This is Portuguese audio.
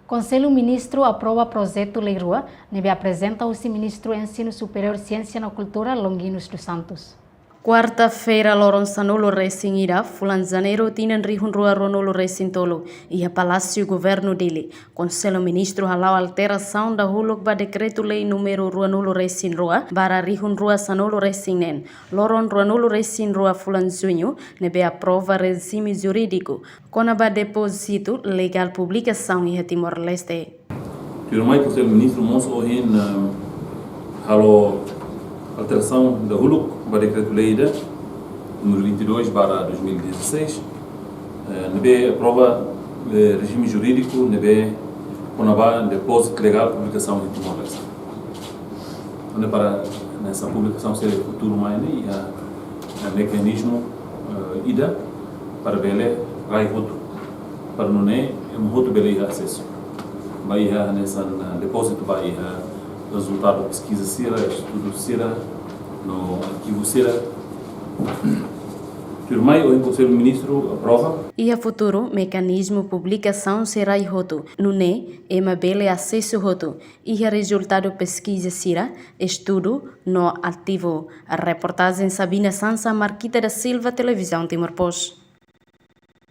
Conselho Ministro aprova projeto Lei Rua, nebe apresenta o Ministro do Ensino Superior, Ciência e Cultura, Longinos dos Santos. Quarta-feira, Loron Sanolo Racing ira, Fulan Janeiro, Tinan Rihun Rua Ronolo Racing Tolo, e a Palácio Governo dele. Conselho Ministro halau alteração da huluk ba decreto-lei número Ruanolo Racing Rua, bara Rihun Rua Sanolo Racing Nen. Loron Ruanolo Racing Rua Fulan Junho, nebe aprova regime jurídico, com a deposito legal publicação e Timor-Leste. Firmai Conselho Ministro Monso Ohin halau alteração da huluk ba decreto-lei número 22/2016, nebe aprova regime jurídico, nebe conaba depósito legal publicação em Timor-Leste. Onde para nessa publicação ser futuro mais e a mecanismo ida para bele rai roto para não é roto bele acesso. Vai nessa depósito vai resultado da pesquisa sira, estudo sira, no arquivo sira. Firmai o Conselho Ministro aprova. E a futuro, mecanismo publicação será roto. Nune, bele acesso roto. E a resultado pesquisa sira, estudo no ativo. A reportagem Sabina Sansa, Marquita da Silva, Televisão Timor-Post.